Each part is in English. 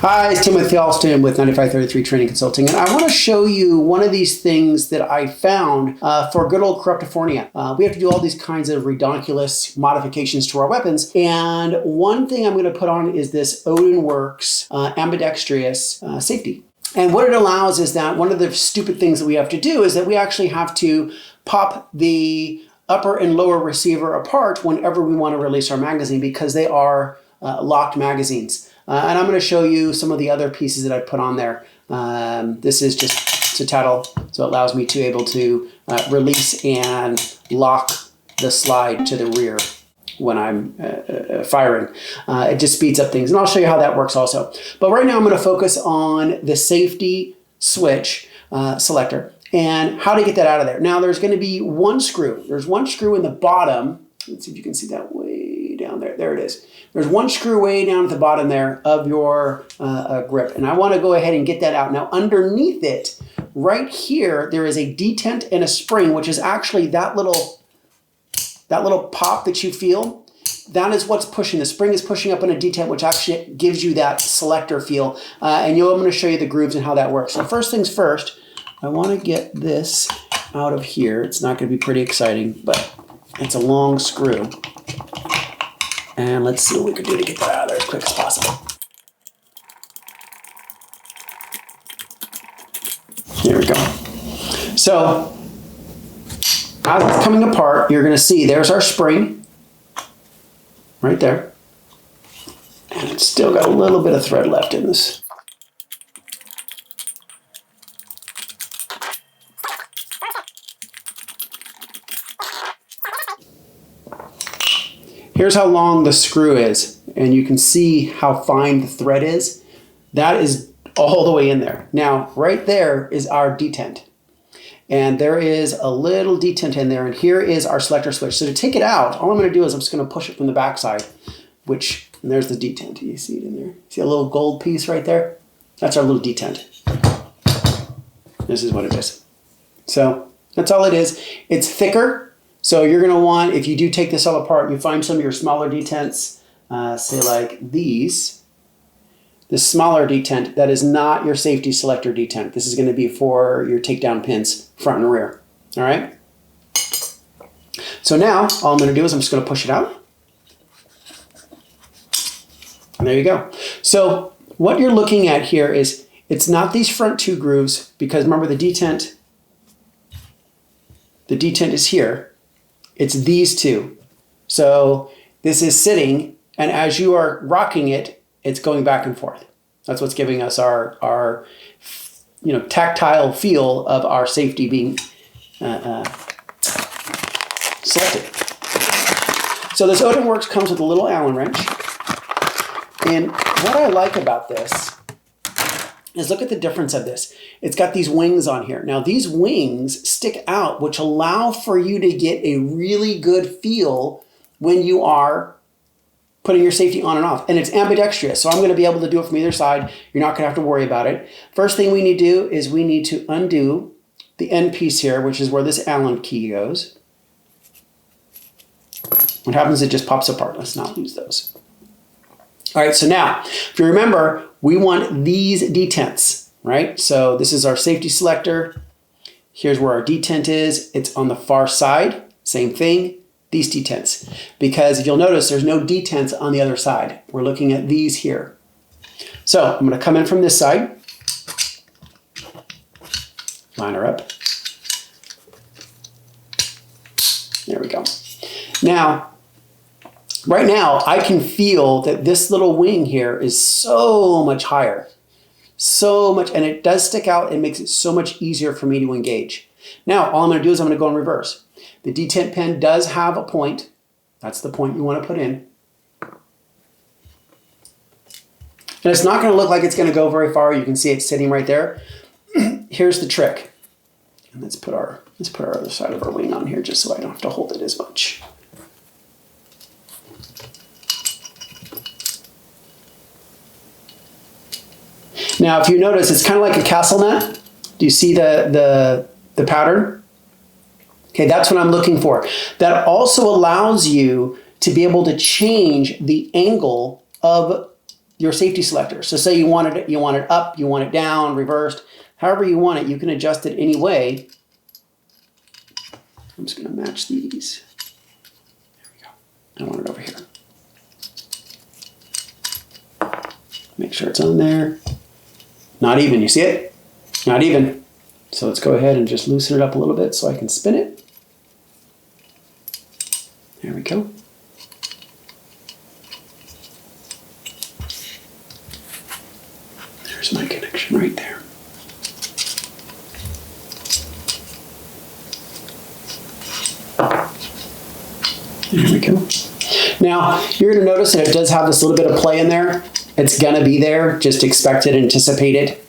Hi, it's Tim with Alston with 9533 Training Consulting, and I want to show you one of these things that I found for good old Corruptifornia. We have to do all these kinds of redonkulous modifications to our weapons, and one thing I'm going to put on is this Odin Works Ambidextrous Safety. And what it allows is that one of the stupid things that we have to do is that we actually have to pop the upper and lower receiver apart whenever we want to release our magazine because they are locked magazines. And I'm going to show you some of the other pieces that I put on there. This is just to tattle, so it allows me to be able to release and lock the slide to the rear when I'm firing. It just speeds up things, and I'll show you how that works also. But right now I'm going to focus on the safety switch selector and how to get that out of there. Now there's going to be one screw. There's one screw in the bottom. Let's see if you can see that way down there. There it is. There's one screw way down at the bottom there of your grip, and I want to go ahead and get that out. Now underneath it, right here, there is a detent and a spring, which is actually that little pop that you feel. That is what's pushing. The spring is pushing up on a detent, which actually gives you that selector feel. And I'm going to show you the grooves and how that works. So first things first, I want to get this out of here. It's not going to be pretty exciting, but it's a long screw. And let's see what we can do to get that out of there as quick as possible. Here we go. So, as it's coming apart, you're going to see there's our spring right there. And it's still got a little bit of thread left in this. Here's how long the screw is, and you can see how fine the thread is. That is all the way in there. Now, right there is our detent. And there is a little detent in there, and here is our selector switch. So to take it out, all I'm going to do is I'm just going to push it from the backside, and there's the detent. You see it in there? See a little gold piece right there? That's our little detent. This is what it is. So that's all it is. It's thicker. So you're going to want, if you do take this all apart, you find some of your smaller detents, say like these. This smaller detent, that is not your safety selector detent. This is going to be for your takedown pins, front and rear. All right? So now, all I'm going to do is I'm just going to push it out. And there you go. So what you're looking at here is, it's not these front two grooves, because remember the detent is here. It's these two. So this is sitting, and as you are rocking it, it's going back and forth. That's what's giving us our tactile feel of our safety being selected. So this Odin Works comes with a little Allen wrench. And what I like about this is look at the difference of this. It's got these wings on here. Now these wings stick out, which allow for you to get a really good feel when you are putting your safety on and off. And it's ambidextrous, so I'm going to be able to do it from either side. You're not going to have to worry about it. First thing we need to do is we need to undo the end piece here, which is where this Allen key goes. What happens is it just pops apart. Let's not lose those. All right, so now, if you remember, we want these detents, right? So this is our safety selector. Here's where our detent is. It's on the far side. Same thing, these detents. Because if you'll notice, there's no detents on the other side. We're looking at these here. So I'm going to come in from this side. Line her up. There we go. Now, right now, I can feel that this little wing here is so much higher. So much, and it does stick out and makes it so much easier for me to engage. Now, all I'm going to do is I'm going to go in reverse. The detent pin does have a point. That's the point you want to put in. And it's not going to look like it's going to go very far. You can see it sitting right there. Here's the trick. And let's put our other side of our wing on here just so I don't have to hold it as much. Now, if you notice, it's kind of like a castle nut. Do you see the pattern? Okay, that's what I'm looking for. That also allows you to be able to change the angle of your safety selector. So say you want it up, you want it down, reversed, however you want it, you can adjust it any way. I'm just going to match these. There we go. I want it over here. Make sure it's on there. Not even, you see it? Not even. So let's go ahead and just loosen it up a little bit so I can spin it. There we go. There's my connection right there. There we go. Now, you're going to notice that it does have this little bit of play in there. It's going to be there. Just expect it, anticipate it.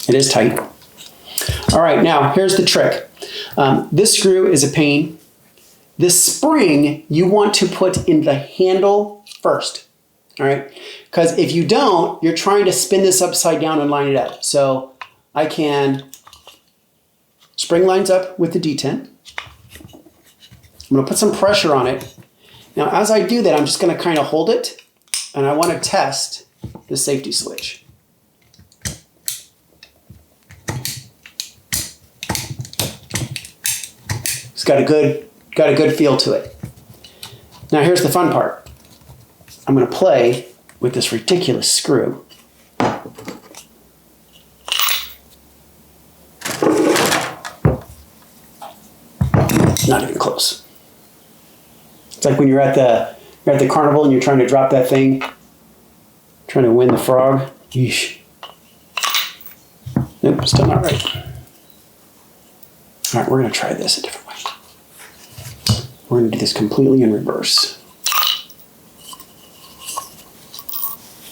It is tight. All right, now here's the trick. This screw is a pain. This spring, you want to put in the handle first. All right, because if you don't, you're trying to spin this upside down and line it up. So I can spring lines up with the detent. I'm going to put some pressure on it. Now, as I do that, I'm just going to kind of hold it, and I want to test the safety switch. It's got a good feel to it. Now, here's the fun part. I'm going to play with this ridiculous screw. Not even close. It's like when you're at the carnival and you're trying to drop that thing, trying to win the frog. Yeesh. Nope, still not right. All right, we're going to try this a different way. We're going to do this completely in reverse.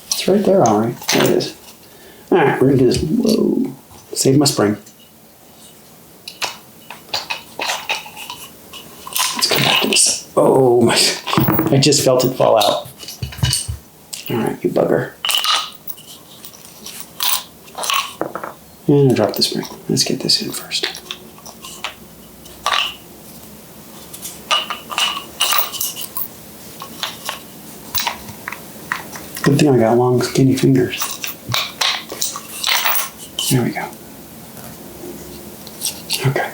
It's right there, all right. There it is. All right, we're going to do this. Whoa. Save my spring. Let's come back to this. Oh, my. I just felt it fall out. All right, you bugger. And I dropped the spring. Let's get this in first. Good thing I got long, skinny fingers. There we go. Okay.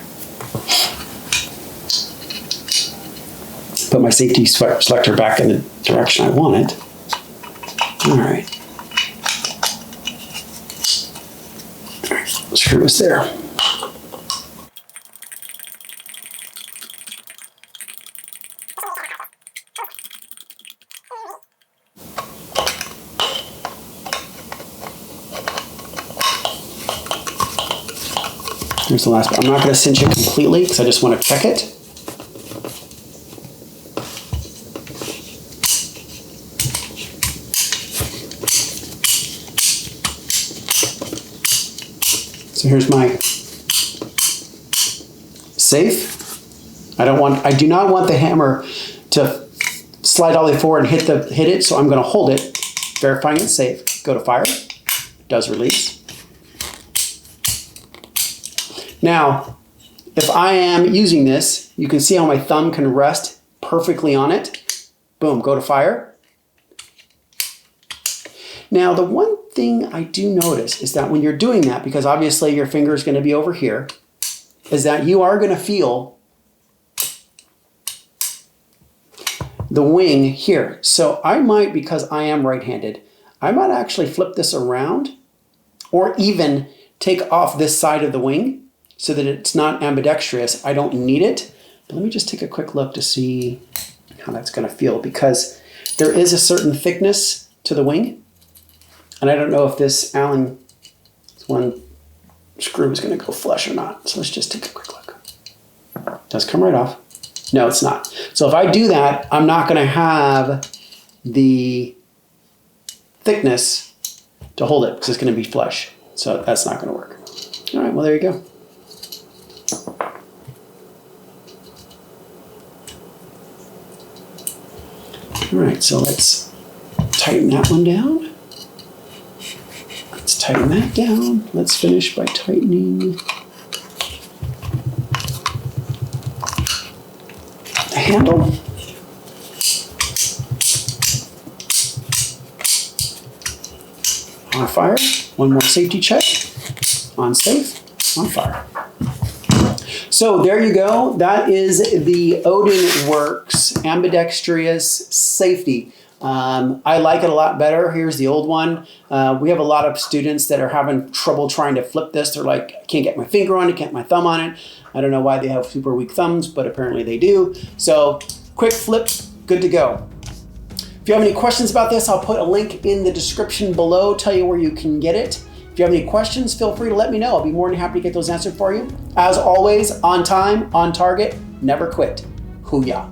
Put my safety selector back in the direction I want it. All right. All right, screw this there. Here's the last bit. I'm not going to cinch it completely because I just want to check it. So here's my safe. I do not want the hammer to slide all the way forward and hit it, so I'm going to hold it, verifying it's safe. Go to fire. It does release. Now, if I am using this, you can see how my thumb can rest perfectly on it. Boom, go to fire. Now, the one thing I do notice is that when you're doing that, because obviously your finger is going to be over here, is that you are going to feel the wing here. So I might, because I am right-handed, I might actually flip this around or even take off this side of the wing so that it's not ambidextrous. I don't need it. But let me just take a quick look to see how that's going to feel, because there is a certain thickness to the wing. And I don't know if this Allen one screw is going to go flush or not. So let's just take a quick look. It does come right off. No, it's not. So if I do that, I'm not going to have the thickness to hold it because it's going to be flush. So that's not going to work. All right, well, there you go. All right, so let's tighten that one down. Let's tighten that down. Let's finish by tightening the handle. on fire. One more safety check. On safe, on fire. So there you go. That is the Odin Works Ambidextrous Safety. I like it a lot better. Here's the old one. We have a lot of students that are having trouble trying to flip this. They're like, I can't get my finger on it, can't get my thumb on it. I don't know why they have super weak thumbs, but apparently they do. So quick flip, good to go. If you have any questions about this, I'll put a link in the description below, tell you where you can get it. If you have any questions, feel free to let me know. I'll be more than happy to get those answered for you. As always, on time, on target, never quit. Hoo-yah.